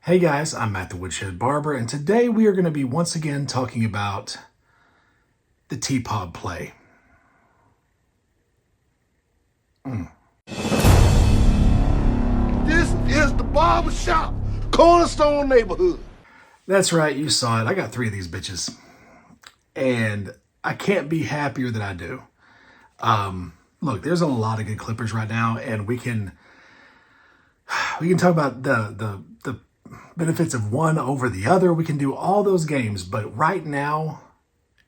Hey guys, I'm Matt the Woodshed Barber, and today we are going to be once again talking about the TPOB play. This is the Barber Shop, Cornerstone neighborhood. That's right, you saw it. I got 3 of these bitches, and I can't be happier that I do. Look, there's a lot of good clippers right now, and we can talk about the benefits of one over the other. We can do all those games, but right now,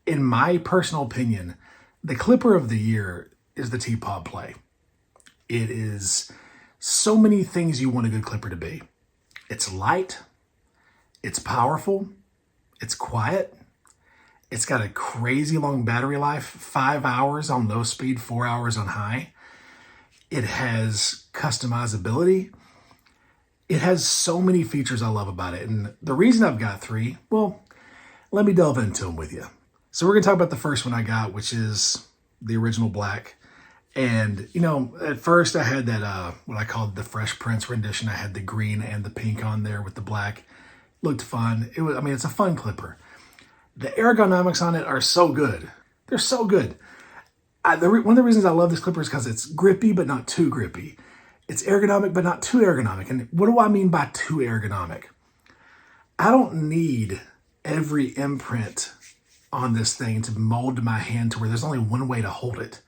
in my personal opinion, the clipper of the year is the TPOB play. It is so many things you want a good clipper to be. It's light, it's powerful, it's quiet, it's got a crazy long battery life, 5 hours on low speed, 4 hours on high. It has customizability. It has so many features I love about it. And the reason I've got 3, well, let me delve into them with you. So we're going to talk about the first one I got, which is the original black. And, you know, at first I had that, what I called the Fresh Prince rendition. I had the green and the pink on there with the black. Looked fun. It was, I mean, it's a fun clipper. The ergonomics on it are so good. They're so good. One of the reasons I love this clipper is because it's grippy, but not too grippy. It's ergonomic, but not too ergonomic. And what do I mean by too ergonomic? I don't need every imprint on this thing to mold to my hand to where there's only one way to hold it.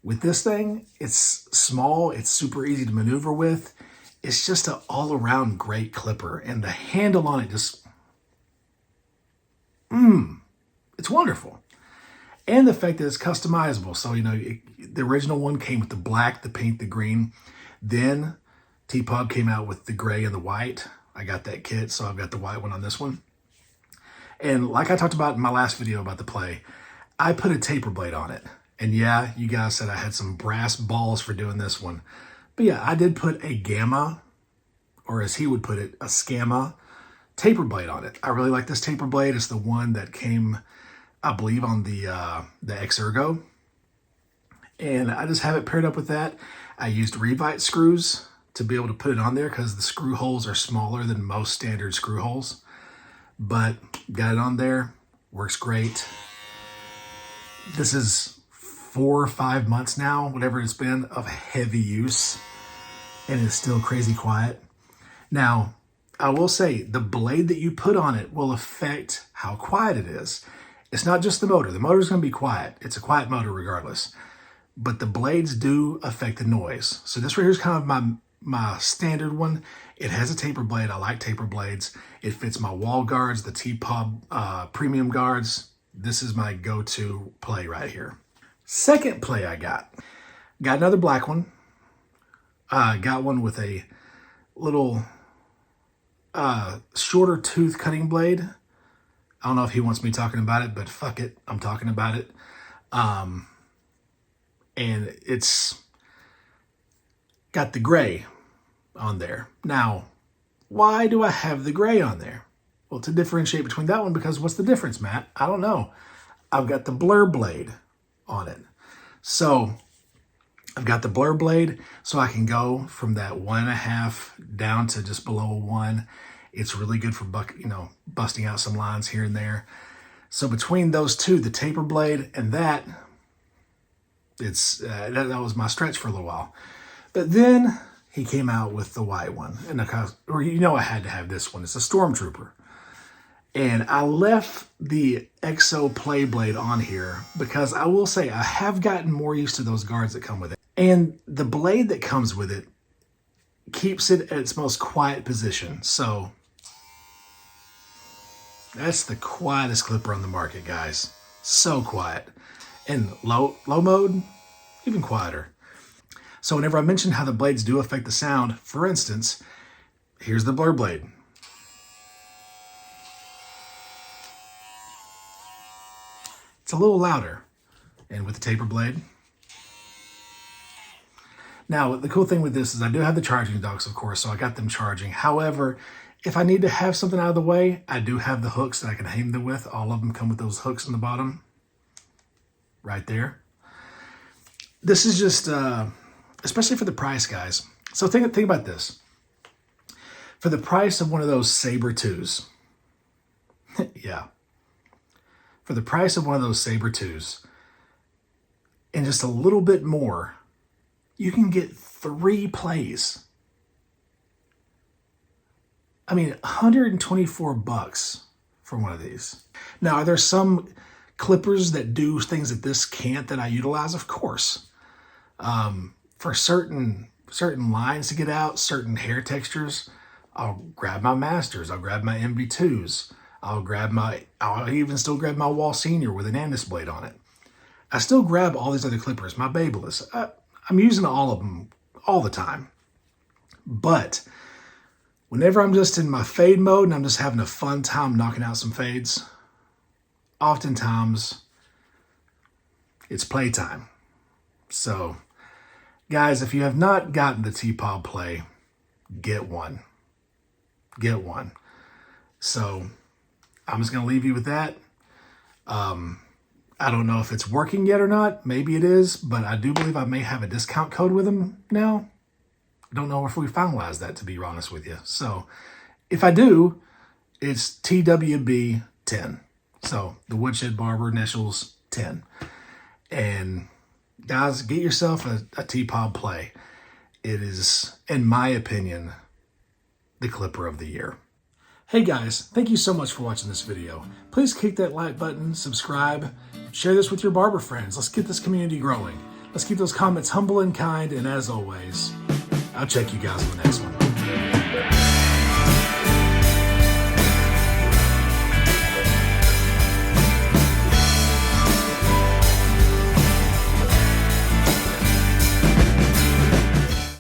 With this thing, it's small, it's super easy to maneuver with. It's just an all-around great clipper. And the handle on it just, it's wonderful. And the fact that it's customizable. So, you know, the original one came with the black, the pink, the green. Then TPOB came out with the gray and the white. I got that kit, so I've got the white one on this one. And like I talked about in my last video about the play, I put a taper blade on it. And yeah, you guys said I had some brass balls for doing this one. But yeah, I did put a gamma, or as he would put it, a scamma taper blade on it. I really like this taper blade. It's the one that came, I believe, on the X-Ergo. And I just have it paired up with that. I used Revite screws to be able to put it on there because the screw holes are smaller than most standard screw holes. But got it on there, works great. This is 4 or 5 months now, whatever it's been, of heavy use, and it's still crazy quiet. Now, I will say the blade that you put on it will affect how quiet it is. It's not just the motor. The motor's going to be quiet. It's a quiet motor regardless. But the blades do affect the noise. So this right here is kind of my standard one. It has a taper blade. I like taper blades. It fits my wall guards, the TPOB premium guards. This is my go-to play right here. Second play I got another black one. Got one with a little shorter tooth cutting blade. I don't know if he wants me talking about it, but fuck it, I'm talking about it. And it's got the gray on there. Now, why do I have the gray on there? Well, to differentiate between that one, because what's the difference, Matt? I don't know. I've got the blur blade on it. So I've got the blur blade, so I can go from that 1.5 down to just below a 1. It's really good for busting out some lines here and there. So between those two, the taper blade and that, that was my stretch for a little while. But then he came out with the white one, and I had to have this one. It's a Stormtrooper. And I left the XO play blade on here because I will say I have gotten more used to those guards that come with it. And the blade that comes with it keeps it at its most quiet position. So that's the quietest clipper on the market, guys. So quiet. And low mode, even quieter. So whenever I mention how the blades do affect the sound, for instance, here's the blur blade. It's a little louder, and with the taper blade. Now, the cool thing with this is I do have the charging docks, of course, so I got them charging. However, if I need to have something out of the way, I do have the hooks that I can hang them with. All of them come with those hooks on the bottom, right there. This is just, especially for the price, guys. So think about this. For the price of one of those Saber 2s, yeah, for the price of one of those Saber 2s, and just a little bit more, you can get 3 plays. I mean, $124 for one of these. Now, are there some clippers that do things that this can't that I utilize? Of course. For certain lines to get out, certain hair textures, I'll grab my Masters, I'll grab my MV2s, I'll even still grab my Wall Senior with an Andis blade on it. I still grab all these other clippers, my Babyliss. I'm using all of them all the time. But whenever I'm just in my fade mode and I'm just having a fun time knocking out some fades, oftentimes it's playtime. So, guys, if you have not gotten the TPOB play, get one. Get one. So, I'm just going to leave you with that. I don't know if it's working yet or not. Maybe it is, but I do believe I may have a discount code with them now. I don't know if we finalized that, to be honest with you. So, if I do, it's TWB 10. So, the Woodshed Barber initials 10. And guys, get yourself a TPOB play. It is, in my opinion, the clipper of the year. Hey guys, thank you so much for watching this video. Please click that like button, subscribe, share this with your barber friends. Let's get this community growing. Let's keep those comments humble and kind, and as always, I'll check you guys in the next one.